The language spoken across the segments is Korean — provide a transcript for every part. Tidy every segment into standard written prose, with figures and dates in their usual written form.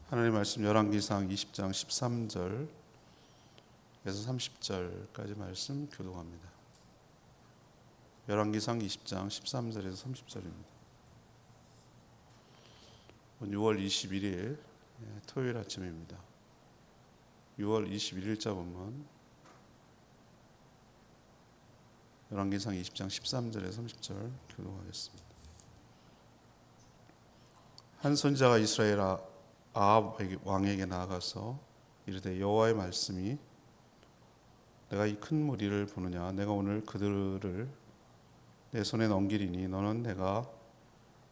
하나님 말씀 열왕기상 20장 13절에서 30절까지 말씀 교독합니다. 열왕기상 20장 13절에서 30절입니다. 6월 21일 토요일 아침입니다. 6월 21일자 본문 열왕기상 20장 13절에서 30절 교독하겠습니다. 한 선지자가 이스라엘 아합 왕에게 나아가서 이르되 여호와의 말씀이 내가 이 큰 무리를 보느냐 내가 오늘 그들을 내 손에 넘기리니 너는 내가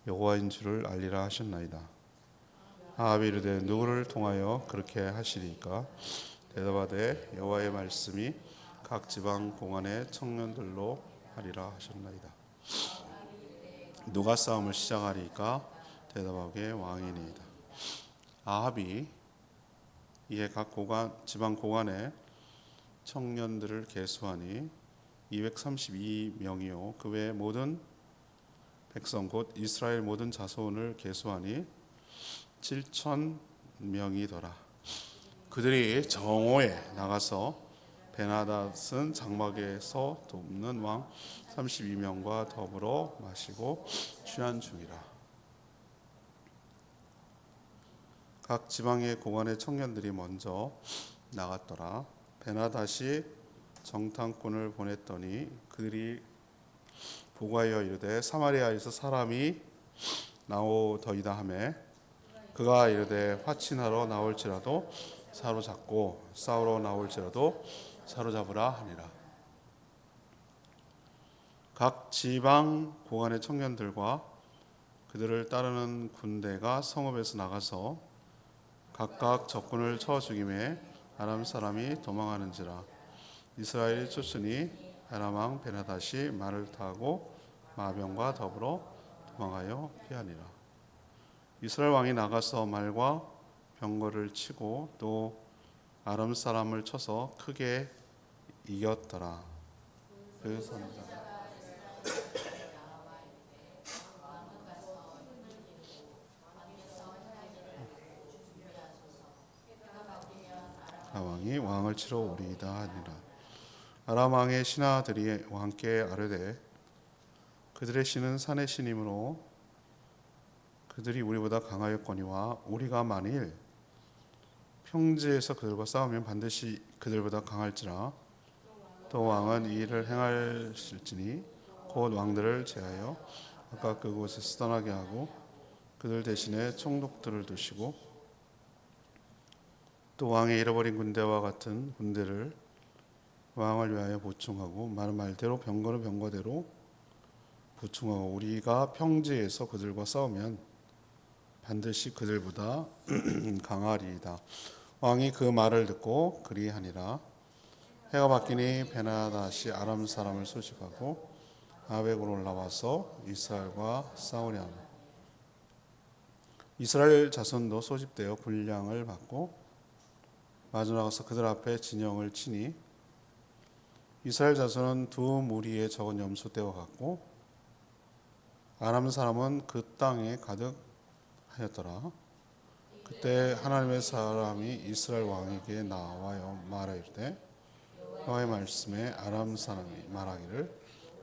여호와인 줄을 알리라 하셨나이다. 아합이 이르되 누구를 통하여 그렇게 하시리까? 대답하되 여호와의 말씀이 각 지방 공안의 청년들로 하리라 하셨나이다. 누가 싸움을 시작하리까? 대답하게 왕이니이다. 아합이 이에 각 지방 고관의 청년들을 계수하니 232명이요 그 외 모든 백성 곧 이스라엘 모든 자손을 계수하니 7,000명이더라. 그들이 정오에 나가서 베나닷은 장막에서 돕는 왕 32명과 더불어 마시고 취한 중이라. 각 지방의 고관의 청년들이 먼저 나갔더라. 베나닷이 정탐꾼을 보냈더니 그들이 보고하여 이르되 사마리아에서 사람이 나오더이다 하매 그가 이르되 화친하러 나올지라도 사로잡고 싸우러 나올지라도 사로잡으라 하니라. 각 지방 고관의 청년들과 그들을 따르는 군대가 성읍에서 나가서 각각 적군을 쳐 죽임에 아람 사람이 도망하는지라. 이스라엘이 쫓으니 아람 왕 베나닷이 말을 타고 마병과 더불어 도망하여 피하니라. 이스라엘 왕이 나가서 말과 병거를 치고 또 아람 사람을 쳐서 크게 이겼더라. 그 선자 왕이 왕을 치러 오리이다 하니라. 아람 왕의 신하들이 왕께 아뢰되 그들의 신은 산의 신이므로 그들이 우리보다 강하였거니와 우리가 만일 평지에서 그들과 싸우면 반드시 그들보다 강할지라. 또 왕은 이 일을 행하실지니 곧 왕들을 제하여 아까 그곳에서 떠나게 하고 그들 대신에 총독들을 두시고 또 왕의 잃어버린 군대와 같은 군대를 왕을 위하여 보충하고 말은 말대로 병거는 병거대로 보충하고 우리가 평지에서 그들과 싸우면 반드시 그들보다 강하리이다. 왕이 그 말을 듣고 그리하니라. 해가 바뀌니 베나닷이 아람 사람을 소집하고 아벡으로 올라와서 이스라엘과 싸우려 하며 이스라엘 자손도 소집되어 군량을 받고 마주 나가서 그들 앞에 진영을 치니 이스라엘 자손은 두 무리의 적은 염소떼와 같고 아람 사람은 그 땅에 가득하였더라. 그때 하나님의 사람이 이스라엘 왕에게 나와요 말하이르되 여호와의 말씀에 아람 사람이 말하기를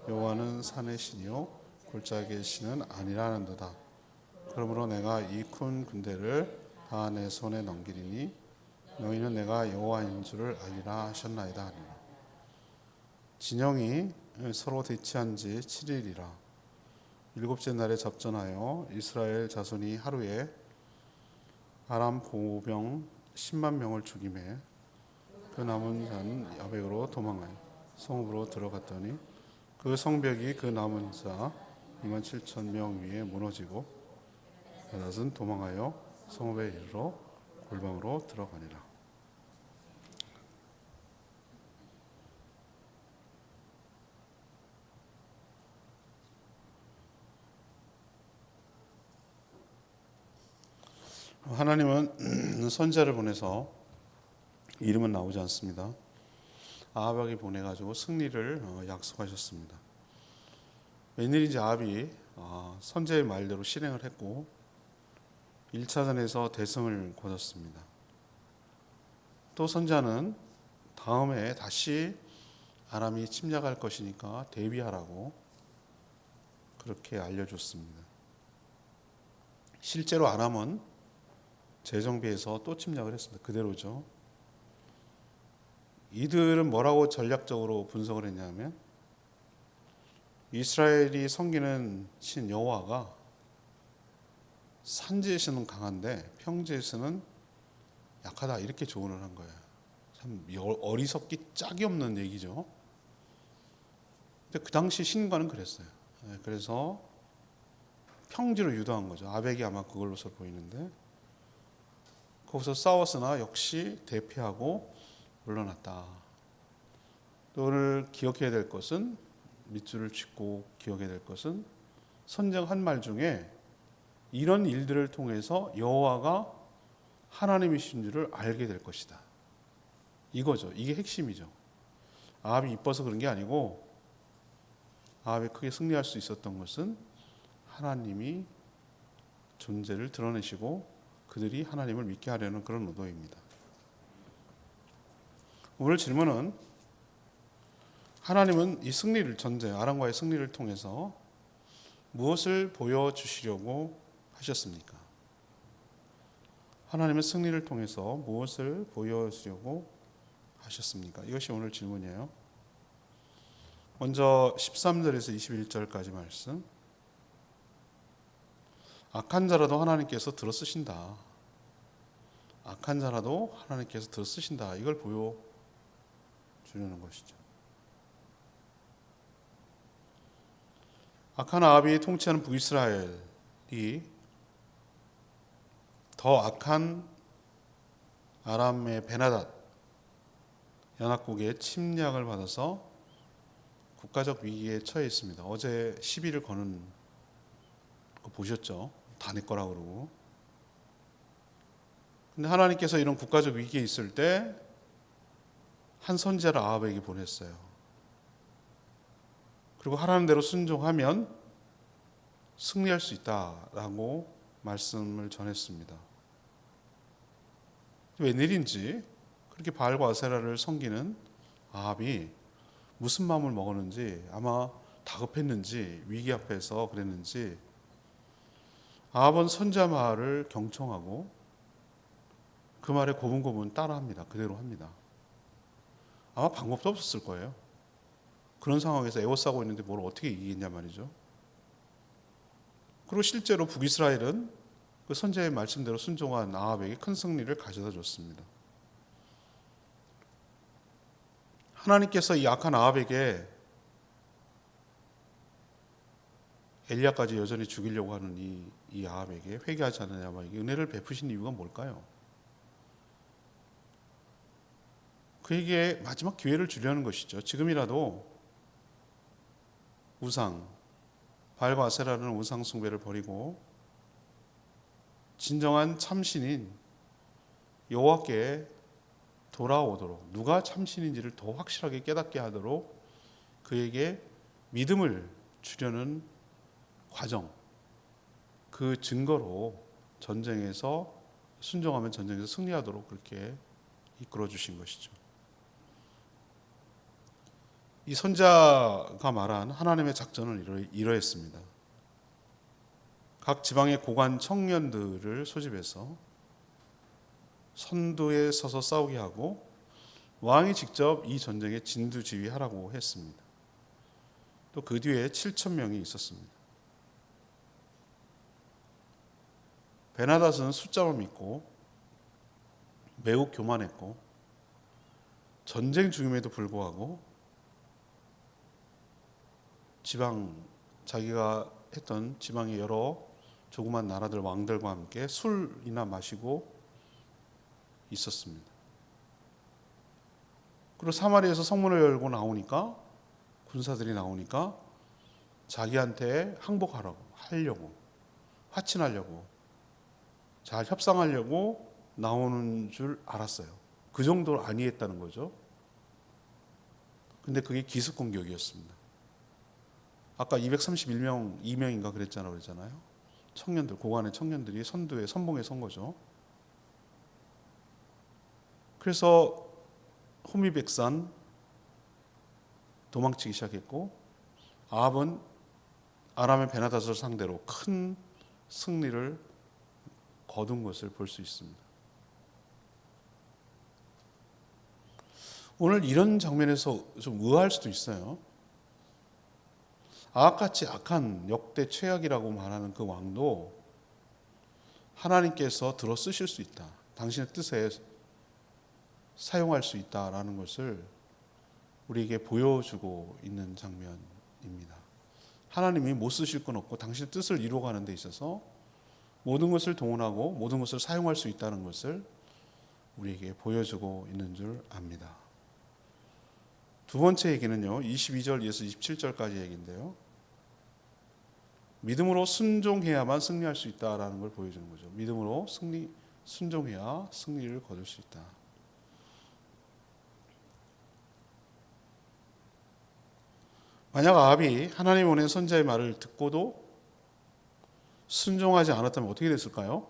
여호와는 산의 신이요 골짜기의 신은 아니라는도다. 그러므로 내가 이 큰 군대를 다 내 손에 넘기리니 너희는 내가 여호와인 줄을 알리라 하셨나이다 하니라. 진영이 서로 대치한 지 7일이라. 일곱째 날에 접전하여 이스라엘 자손이 하루에 아람 보병 10만 명을 죽이매 그 남은 자는 아벡으로 도망하여 성읍으로 들어갔더니 그 성벽이 그 남은 자 27,000명 위에 무너지고 베나닷은 도망하여 성읍에 이르러 골방으로 들어가니라. 하나님은 선지자를 보내서 이름은 나오지 않습니다. 아합에게 보내가지고 승리를 약속하셨습니다. 웬일인지 아합이 선지자의 말대로 실행을 했고 1차전에서 대승을 거뒀습니다. 또 선지자는 다음에 다시 아람이 침략할 것이니까 대비하라고 그렇게 알려줬습니다. 실제로 아람은 재정비해서 또 침략을 했습니다. 그대로죠. 이들은 뭐라고 전략적으로 분석을 했냐면 이스라엘이 섬기는 신 여호와가 산지에서는 강한데 평지에서는 약하다, 이렇게 조언을 한 거예요. 참 어리석기 짝이 없는 얘기죠. 근데 그 당시 신과는 그랬어요. 그래서 평지로 유도한 거죠. 아벡이 아마 그걸로서 보이는데 거기서 싸웠으나 역시 대피하고 물러났다. 또 오늘 기억해야 될 것은, 밑줄을 짚고 기억해야 될 것은 선정 한 말 중에 이런 일들을 통해서 여호와가 하나님이신 줄을 알게 될 것이다. 이거죠. 이게 핵심이죠. 아합이 이뻐서 그런 게 아니고 아합이 크게 승리할 수 있었던 것은 하나님이 존재를 드러내시고 그들이 하나님을 믿게 하려는 그런 의도입니다. 오늘 질문은 하나님은 이 승리를, 전쟁 아람과의 승리를 통해서 무엇을 보여주시려고 하셨습니까? 하나님은 승리를 통해서 무엇을 보여주려고 하셨습니까? 이것이 오늘 질문이에요. 먼저 13절에서 21절까지 말씀. 악한 자라도 하나님께서 들어쓰신다. 악한 자라도 하나님께서 들어쓰신다. 이걸 보여주려는 것이죠. 악한 아합이 통치하는 북이스라엘이 더 악한 아람의 베나닷 연합국의 침략을 받아서 국가적 위기에 처해 있습니다. 어제 시비를 거는 거 보셨죠? 다 내 거라 그러고. 근데 하나님께서 이런 국가적 위기에 있을 때 한 선지자를 아합에게 보냈어요. 그리고 하라는 대로 순종하면 승리할 수 있다라고 말씀을 전했습니다. 웬일인지 그렇게 바알과 아세라를 섬기는 아합이 무슨 마음을 먹었는지, 아마 다급했는지 위기 앞에서 그랬는지 아합은 선지자 말을 경청하고 그 말에 고분고분 따라합니다. 그대로 합니다. 아마 방법도 없었을 거예요. 그런 상황에서 에워싸고 있는데 뭘 어떻게 이기겠냐 말이죠. 그리고 실제로 북이스라엘은 그 선지자의 말씀대로 순종한 아합에게 큰 승리를 가져다 줬습니다. 하나님께서 이 악한 아합에게 엘리야까지 여전히 죽이려고 하는 이 아합에게 회개하지 않느냐 말이에요. 은혜를 베푸신 이유가 뭘까요? 그에게 마지막 기회를 주려는 것이죠. 지금이라도 우상, 바알과 아세라는 우상 숭배를 버리고 진정한 참신인 여호와께 돌아오도록, 누가 참신인지를 더 확실하게 깨닫게 하도록 그에게 믿음을 주려는 과정, 그 증거로 전쟁에서 순종하면 전쟁에서 승리하도록 그렇게 이끌어 주신 것이죠. 이 선자가 말한 하나님의 작전은 이러했습니다. 각 지방의 고관 청년들을 소집해서 선두에 서서 싸우게 하고 왕이 직접 이 전쟁에 진두지휘하라고 했습니다. 또 그 뒤에 7,000명이 있었습니다. 베나닷은 숫자만 믿고 매우 교만했고 전쟁 중임에도 불구하고 자기가 했던 지방의 여러 조그만 나라들 왕들과 함께 술이나 마시고 있었습니다. 그리고 사마리아에서 성문을 열고 나오니까 군사들이 나오니까 자기한테 항복하려고 화친하려고 잘 협상하려고 나오는 줄 알았어요. 그 정도로 안이했다는 거죠. 근데 그게 기습 공격이었습니다. 아까 231명, 2명인가 그랬잖아요. 청년들, 고관의 청년들이 선봉에 선 거죠. 그래서 호미백산 도망치기 시작했고, 아합은 아람의 베나닷을 상대로 큰 승리를 거둔 것을 볼 수 있습니다. 오늘 이런 장면에서 좀 의아할 수도 있어요. 아합같이 악한 역대 최악이라고 말하는 그 왕도 하나님께서 들어 쓰실 수 있다. 당신의 뜻에 사용할 수 있다라는 것을 우리에게 보여주고 있는 장면입니다. 하나님이 못 쓰실 건 없고 당신의 뜻을 이루어가는 데 있어서 모든 것을 동원하고 모든 것을 사용할 수 있다는 것을 우리에게 보여주고 있는 줄 압니다. 두 번째 얘기는요, 22절에서 27절까지 얘기인데요. 믿음으로 순종해야만 승리할 수 있다라는 걸 보여주는 거죠. 믿음으로 순종해야 승리를 거둘 수 있다. 만약 아합이 하나님 보낸 선지자의 말을 듣고도 순종하지 않았다면 어떻게 됐을까요?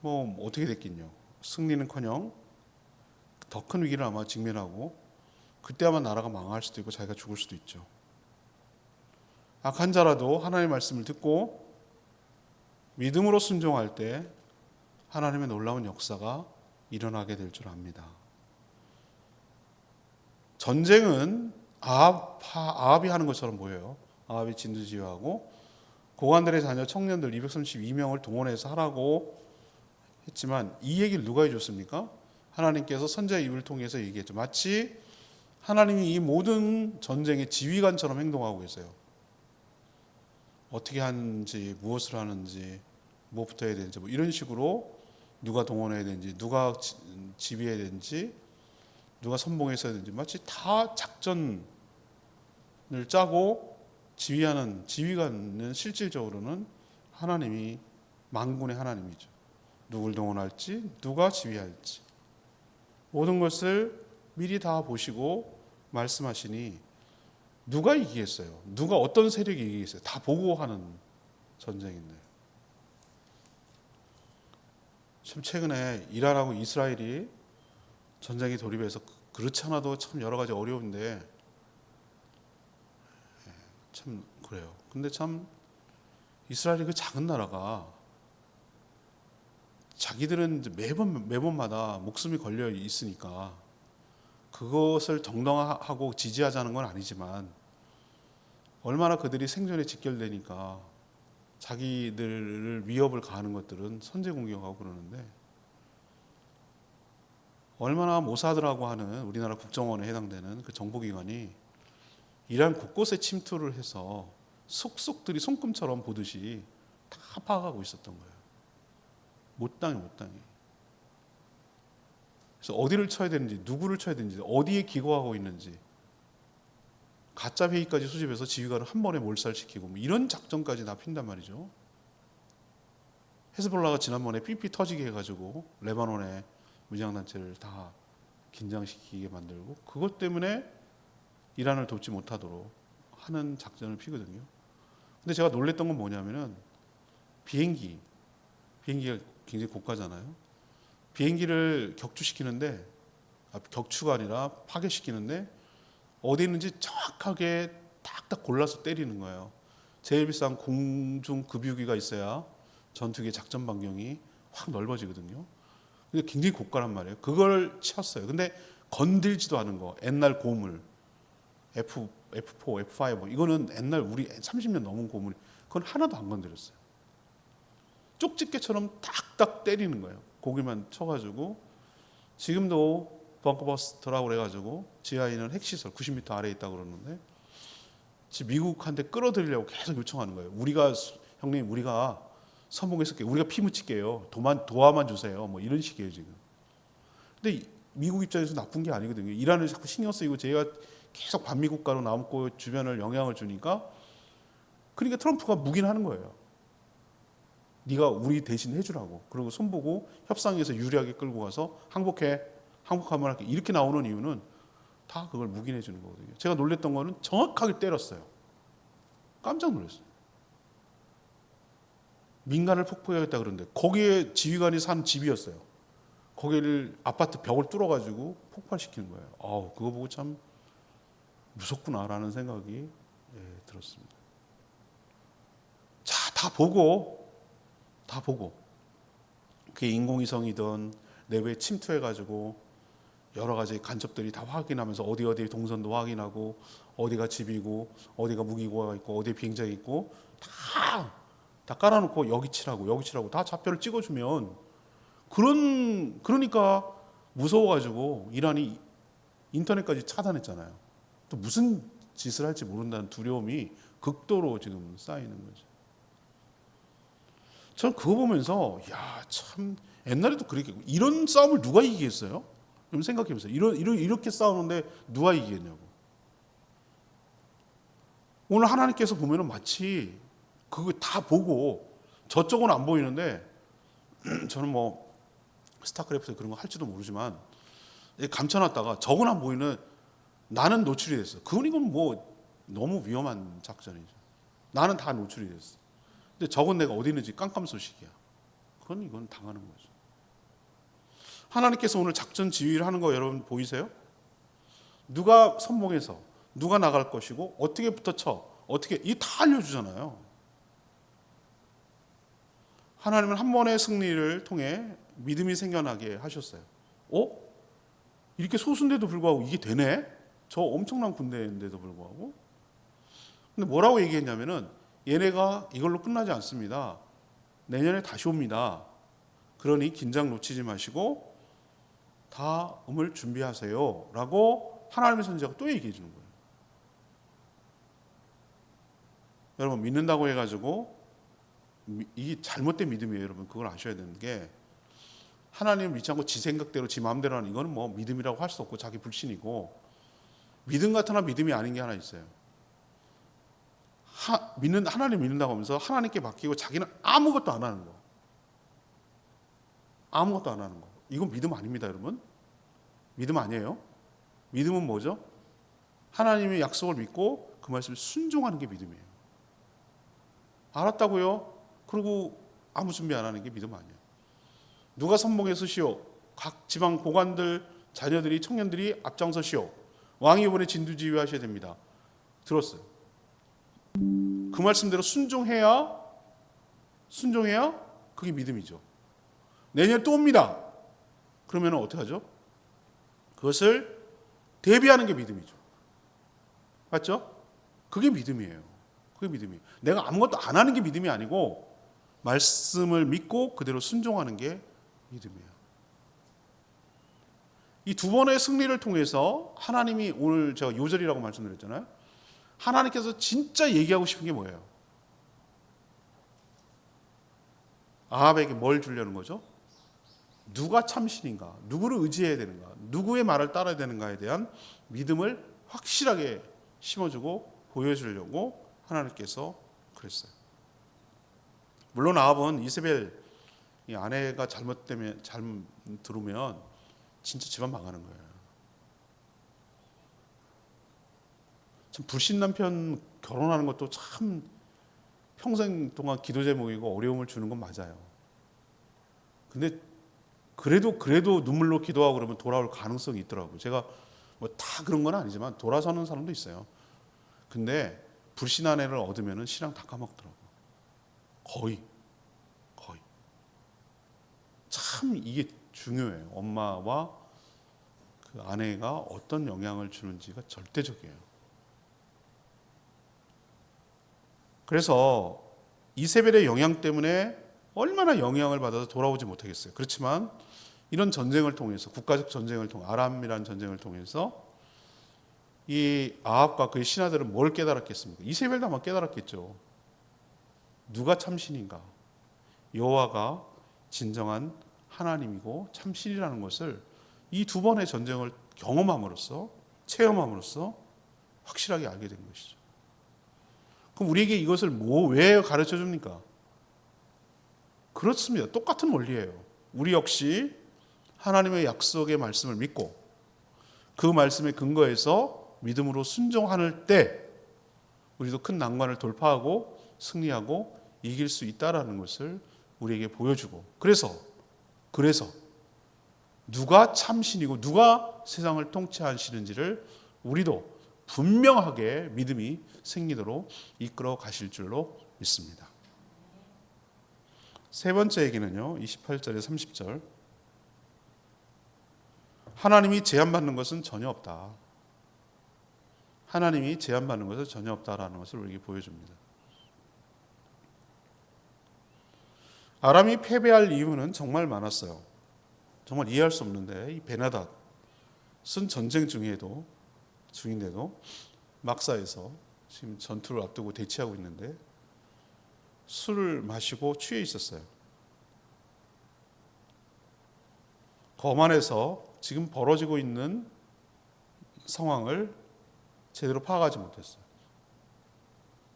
어떻게 됐겠냐. 승리는커녕 더 큰 위기를 아마 직면하고 그때 아마 나라가 망할 수도 있고 자기가 죽을 수도 있죠. 악한 자라도 하나님의 말씀을 듣고 믿음으로 순종할 때 하나님의 놀라운 역사가 일어나게 될 줄 압니다. 전쟁은 아합이 하는 것처럼 보여요. 아합이 진두지휘하고 고관들의 자녀 청년들 232명을 동원해서 하라고 했지만 이 얘기를 누가 해줬습니까? 하나님께서 선지자의 입을 통해서 얘기했죠. 마치 하나님이 이 모든 전쟁의 지휘관처럼 행동하고 계세요. 어떻게 하는지, 무엇을 하는지, 무엇부터 해야 되는지 이런 식으로 누가 동원해야 되는지, 누가 지휘해야 되는지, 누가 선봉했어야 되는지 마치 다 작전을 짜고 지휘하는 지휘관은 실질적으로는 하나님이 만군의 하나님이죠. 누굴 동원할지, 누가 지휘할지 모든 것을 미리 다 보시고 말씀하시니 누가 이기겠어요? 누가 어떤 세력이 이기겠어요? 다 보고 하는 전쟁인데. 참 최근에 이란하고 이스라엘이 전쟁에 돌입해서 그렇지 않아도 참 여러 가지 어려운데 참 그래요. 근데 참 이스라엘이 그 작은 나라가 자기들은 매번마다 목숨이 걸려 있으니까 그것을 정당화하고 지지하자는 건 아니지만 얼마나 그들이 생존에 직결되니까 자기들을 위협을 가하는 것들은 선제 공격하고 그러는데 얼마나 모사드라고 하는 우리나라 국정원에 해당되는 그 정보기관이 이란 곳곳에 침투를 해서 속속들이 손금처럼 보듯이 다 파악하고 있었던 거예요. 못 당해. 그래서 어디를 쳐야 되는지, 누구를 쳐야 되는지, 어디에 기거하고 있는지 가짜 회의까지 수집해서 지휘관을 한 번에 몰살시키고 이런 작전까지 다 핀단 말이죠. 헤즈볼라가 지난번에 삐삐 터지게 해가지고 레바논의 무장단체를 다 긴장시키게 만들고 그것 때문에 이란을 돕지 못하도록 하는 작전을 피거든요. 근데 제가 놀랬던 건 뭐냐면은 비행기가 굉장히 고가잖아요. 비행기를 격추가 아니라 파괴시키는데 어디 있는지 정확하게 딱딱 골라서 때리는 거예요. 제일 비싼 공중급유기가 있어야 전투기의 작전 반경이 확 넓어지거든요. 근데 굉장히 고가란 말이에요. 그걸 쳤어요. 근데 건들지도 않은 거. 옛날 고물. F4, F5 이거는 옛날 우리 30년 넘은 고물. 그건 하나도 안 건드렸어요. 쪽집게처럼 딱딱 때리는 거예요. 고기만 쳐가지고 지금도 벙커버스터라고 그래가지고 지하에 있는 핵시설 90m 아래에 있다고 그러는데 미국한테 끌어들이려고 계속 요청하는 거예요. 형님 우리가 선봉했을게요. 우리가 피 묻힐게요. 도와만 주세요. 이런 식이에요 지금. 근데 미국 입장에서 나쁜 게 아니거든요. 이란을 자꾸 신경 쓰이고 제가 계속 반미국가로 남고 주변을 영향을 주니까 그러니까 트럼프가 묵인하는 거예요. 네가 우리 대신 해주라고. 그리고 손보고 협상에서 유리하게 끌고 가서 항복하면 할게. 이렇게 나오는 이유는 다 그걸 묵인해 주는 거거든요. 제가 놀랬던 거는 정확하게 때렸어요. 깜짝 놀랐어요. 민간을 폭파하겠다 그러는데 거기에 지휘관이 산 집이었어요. 거기를 아파트 벽을 뚫어가지고 폭발시키는 거예요. 그거 보고 참 무섭구나라는 생각이 들었습니다. 자, 다 보고 그게 인공위성이든 내부에 침투해가지고 여러 가지 간첩들이 다 확인하면서 어디 동선도 확인하고 어디가 집이고 어디가 무기고가 있고 어디에 비행장이 있고 다 깔아놓고 여기 치라고 다 좌표를 찍어주면 그러니까 무서워가지고 이란이 인터넷까지 차단했잖아요. 또 무슨 짓을 할지 모른다는 두려움이 극도로 지금 쌓이는 거죠. 저는 그거 보면서 참 옛날에도 그렇게 이런 싸움을 누가 이기겠어요? 여러분 생각해보세요. 이렇게 싸우는데 누가 이기겠냐고. 오늘 하나님께서 보면은 마치 그거 다 보고 저쪽은 안 보이는데 저는 뭐 스타크래프트 그런 거 할지도 모르지만 감춰놨다가 저건 안 보이는 나는 노출이 됐어. 이건 뭐 너무 위험한 작전이죠. 나는 다 노출이 됐어. 근데 저건 내가 어디 있는지 깜깜소식이야. 이건 당하는 거죠. 하나님께서 오늘 작전 지휘를 하는 거 여러분 보이세요? 누가 선봉해서 누가 나갈 것이고 어떻게 붙어쳐 어떻게 이 다 알려주잖아요. 하나님은 한 번의 승리를 통해 믿음이 생겨나게 하셨어요. 이렇게 소수인데도 불구하고 이게 되네? 저 엄청난 군대인데도 불구하고. 근데 뭐라고 얘기했냐면은 얘네가 이걸로 끝나지 않습니다. 내년에 다시 옵니다. 그러니 긴장 놓치지 마시고 다음을 준비하세요. 라고 하나님의 선지자가 또 얘기해 주는 거예요. 여러분 믿는다고 해가지고 이게 잘못된 믿음이에요. 여러분 그걸 아셔야 되는 게 하나님을 믿지 않고 지 생각대로 지 마음대로 하는 이거는 뭐 믿음이라고 할 수 없고 자기 불신이고 믿음 같으나 믿음이 아닌 게 하나 있어요. 하나님 믿는다고 하면서 하나님께 맡기고 자기는 아무것도 안 하는 거. 아무것도 안 하는 거. 이건 믿음 아닙니다, 여러분. 믿음 아니에요. 믿음은 뭐죠? 하나님의 약속을 믿고 그 말씀에 순종하는 게 믿음이에요. 알았다고요? 그리고 아무 준비 안 하는 게 믿음 아니에요. 누가 선봉에 서시오. 각 지방 고관들, 자녀들이, 청년들이 앞장서시오. 왕이 이번에 진두지휘하셔야 됩니다. 들었어요. 그 말씀대로 순종해야 그게 믿음이죠. 내년에 또 옵니다. 그러면 어떻게 하죠? 그것을 대비하는 게 믿음이죠. 맞죠? 그게 믿음이에요. 내가 아무것도 안 하는 게 믿음이 아니고 말씀을 믿고 그대로 순종하는 게 믿음이에요. 이 두 번의 승리를 통해서 하나님이 오늘 제가 요절이라고 말씀드렸잖아요. 하나님께서 진짜 얘기하고 싶은 게 뭐예요? 아합에게 뭘 주려는 거죠? 누가 참신인가? 누구를 의지해야 되는가? 누구의 말을 따라야 되는가에 대한 믿음을 확실하게 심어주고 보여주려고 하나님께서 그랬어요. 물론 아합은 이세벨 이 아내가 잘못 들으면 진짜 집안 망하는 거예요. 참 불신 남편 결혼하는 것도 참 평생 동안 기도 제목이고 어려움을 주는 건 맞아요. 근데 그래도 눈물로 기도하고 그러면 돌아올 가능성이 있더라고요. 제가 뭐 다 그런 건 아니지만 돌아서는 사람도 있어요. 근데 불신 아내를 얻으면 신앙 다 까먹더라고요. 거의. 참 이게 중요해요. 엄마와 그 아내가 어떤 영향을 주는지가 절대적이에요. 그래서 이세벨의 영향 때문에 얼마나 영향을 받아서 돌아오지 못하겠어요. 그렇지만 이런 전쟁을 통해서 국가적 전쟁을 통해 아람이라는 전쟁을 통해서 이 아합과 그의 신하들은 뭘 깨달았겠습니까? 이세벨도 아마 깨달았겠죠. 누가 참신인가? 여호와가 진정한 하나님이고 참신이라는 것을 이 두 번의 전쟁을 경험함으로써 체험함으로써 확실하게 알게 된 것이죠. 그럼 우리에게 이것을 왜 가르쳐 줍니까? 그렇습니다. 똑같은 원리예요. 우리 역시 하나님의 약속의 말씀을 믿고 그 말씀에 근거해서 믿음으로 순종할 때 우리도 큰 난관을 돌파하고 승리하고 이길 수 있다라는 것을 우리에게 보여주고, 그래서 누가 참신이고 누가 세상을 통치하시는지를 우리도 분명하게 믿음이 생기도록 이끌어 가실 줄로 믿습니다. 세 번째 얘기는요, 28절에 30절. 하나님이 제한받는 것은 전혀 없다. 하나님이 제한받는 것은 전혀 없다라는 것을 우리에게 보여줍니다. 아람이 패배할 이유는 정말 많았어요. 정말 이해할 수 없는데, 이 베나닷은 전쟁 중인데도 막사에서 지금 전투를 앞두고 대치하고 있는데 술을 마시고 취해 있었어요. 거만해서 지금 벌어지고 있는 상황을 제대로 파악하지 못했어요.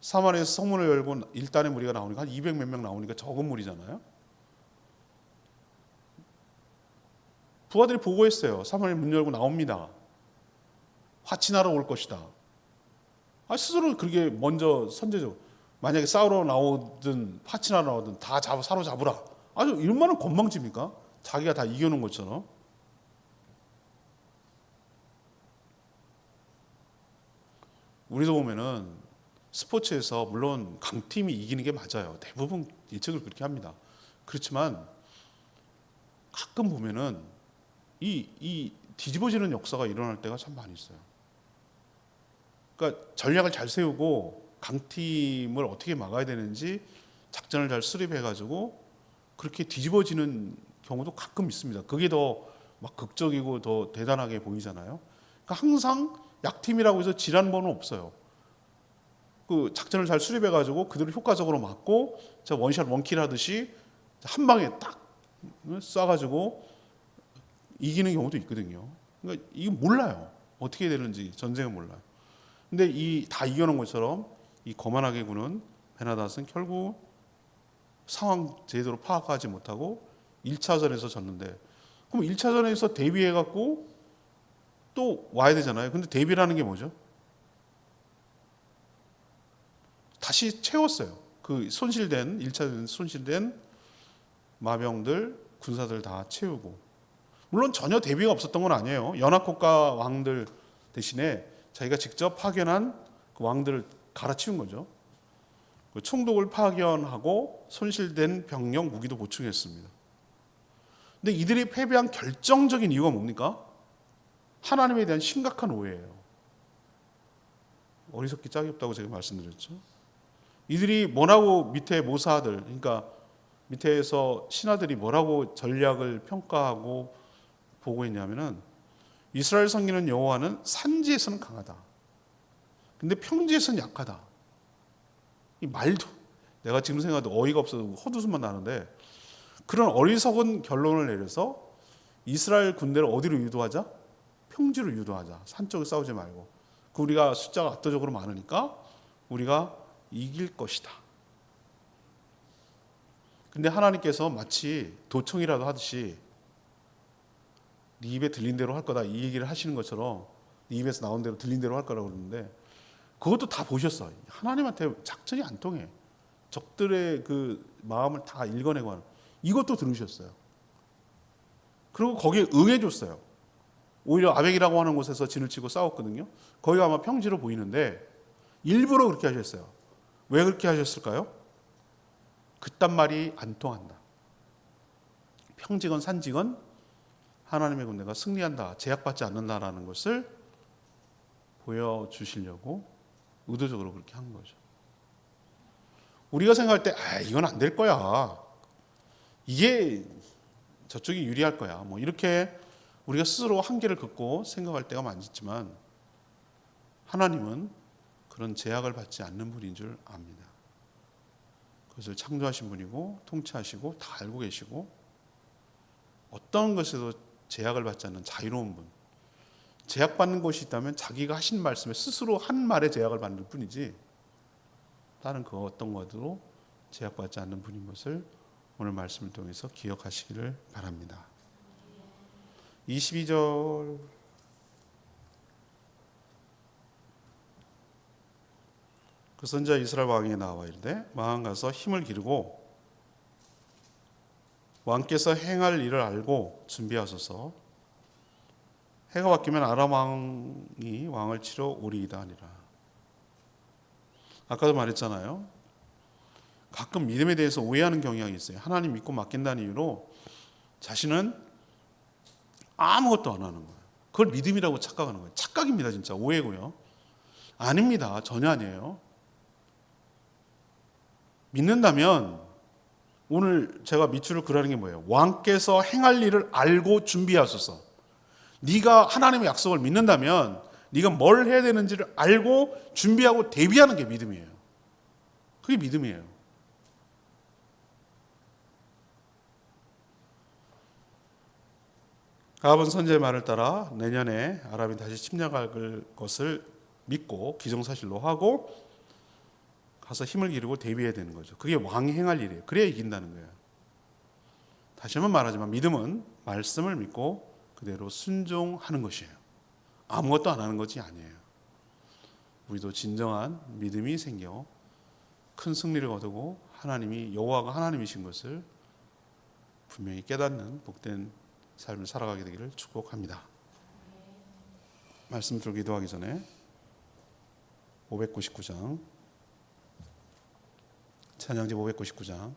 사마리아에서 성문을 열고 일단의 무리가 나오니까 한 200 몇 명 나오니까 적은 무리잖아요. 부하들이 보고했어요. 사마리아 문 열고 나옵니다. 화친하러 올 것이다. 스스로 그렇게 먼저 선제적, 만약에 싸우러 나오든 화친하러 나오든 다 사로잡으라. 아주 얼마나 건방집니까? 자기가 다 이겨놓은 것처럼. 우리도 보면은 스포츠에서 물론 강팀이 이기는 게 맞아요. 대부분 예측을 그렇게 합니다. 그렇지만 가끔 보면은 이 뒤집어지는 역사가 일어날 때가 참 많이 있어요. 그러니까 전략을 잘 세우고 강팀을 어떻게 막아야 되는지 작전을 잘 수립해가지고 그렇게 뒤집어지는 경우도 가끔 있습니다. 그게 더 막 극적이고 더 대단하게 보이잖아요. 그러니까 항상 약팀이라고 해서 지라는 번은 없어요. 그 작전을 잘 수립해가지고 그대로 효과적으로 맞고 원샷 원킬 하듯이 한 방에 딱 쏴가지고 이기는 경우도 있거든요. 그러니까 이거 몰라요. 어떻게 되는지 전쟁은 몰라요. 근데 다 이겨놓은 것처럼 이 거만하게 구는 베나닷은 결국 상황 제대로 파악하지 못하고 1차전에서 졌는데, 그럼 1차전에서 대비해갖고 또 와야 되잖아요. 근데 대비라는 게 뭐죠? 다시 채웠어요. 그 1차전 손실된 마병들, 군사들 다 채우고. 물론 전혀 대비가 없었던 건 아니에요. 연합국가 왕들 대신에 자기가 직접 파견한 그 왕들을 갈아치운 거죠. 그 총독을 파견하고 손실된 병력, 무기도 보충했습니다. 근데 이들이 패배한 결정적인 이유가 뭡니까? 하나님에 대한 심각한 오해예요. 어리석기 짝이 없다고 제가 말씀드렸죠. 이들이 뭐라고 밑에 모사들, 그러니까 밑에서 신하들이 뭐라고 전략을 평가하고 보고 있냐면은, 이스라엘 성기는 여호와는 산지에서는 강하다. 근데 평지에서는 약하다. 이 말도, 내가 지금 생각해도 어이가 없어서 헛웃음만 나는데, 그런 어리석은 결론을 내려서 이스라엘 군대를 어디로 유도하자? 평지로 유도하자. 산 쪽에 싸우지 말고. 우리가 숫자가 압도적으로 많으니까 우리가 이길 것이다. 근데 하나님께서 마치 도청이라도 하듯이 네 입에 들린 대로 할 거다, 이 얘기를 하시는 것처럼 네 입에서 나온 대로 들린 대로 할 거라고 그러는데, 그것도 다 보셨어. 하나님한테 작전이 안 통해. 적들의 그 마음을 다 읽어내고 하는, 이것도 들으셨어요. 그리고 거기에 응해줬어요. 오히려 아벡이라고 하는 곳에서 진을 치고 싸웠거든요. 거기가 아마 평지로 보이는데 일부러 그렇게 하셨어요. 왜 그렇게 하셨을까요? 그딴 말이 안 통한다. 평지건 산지건 하나님의 군대가 승리한다, 제약받지 않는다라는 것을 보여주시려고 의도적으로 그렇게 한 거죠. 우리가 생각할 때 이건 안 될 거야, 이게 저쪽이 유리할 거야, 뭐 이렇게 우리가 스스로 한계를 긋고 생각할 때가 많지만, 하나님은 그런 제약을 받지 않는 분인 줄 압니다. 그것을 창조하신 분이고 통치하시고 다 알고 계시고, 어떤 것에도 제약을 받지 않는 자유로운 분, 제약받는 것이 있다면 자기가 하신 말씀에 스스로 한 말에 제약을 받는 뿐이지 다른 그 어떤 것으로 제약받지 않는 분인 것을 오늘 말씀을 통해서 기억하시기를 바랍니다. 22절 그 선지자 이스라엘 왕에게 나와 이르되 마음 가서 힘을 기르고 왕께서 행할 일을 알고 준비하소서. 해가 바뀌면 아람 왕이 왕을 치러 오리이다 하니라. 아까도 말했잖아요. 가끔 믿음에 대해서 오해하는 경향이 있어요. 하나님 믿고 맡긴다는 이유로 자신은 아무것도 안 하는 거예요. 그걸 믿음이라고 착각하는 거예요. 착각입니다. 진짜 오해고요. 아닙니다. 전혀 아니에요. 믿는다면 오늘 제가 밑줄을 그라는 게 뭐예요? 왕께서 행할 일을 알고 준비하소서. 네가 하나님의 약속을 믿는다면 네가 뭘 해야 되는지를 알고 준비하고 대비하는 게 믿음이에요. 그게 믿음이에요. 아합은 선지자의 말을 따라 내년에 아람이 다시 침략할 것을 믿고 기정사실로 하고 가서 힘을 기르고 대비해야 되는 거죠. 그게 왕이 행할 일이에요. 그래야 이긴다는 거예요. 다시 한번 말하지만 믿음은 말씀을 믿고 그대로 순종하는 것이에요. 아무것도 안 하는 것이 아니에요. 우리도 진정한 믿음이 생겨 큰 승리를 거두고 하나님이 여호와가 하나님이신 것을 분명히 깨닫는 복된 삶을 살아가게 되기를 축복합니다. 말씀 들고 기도하기 전에 599장 찬양집 599장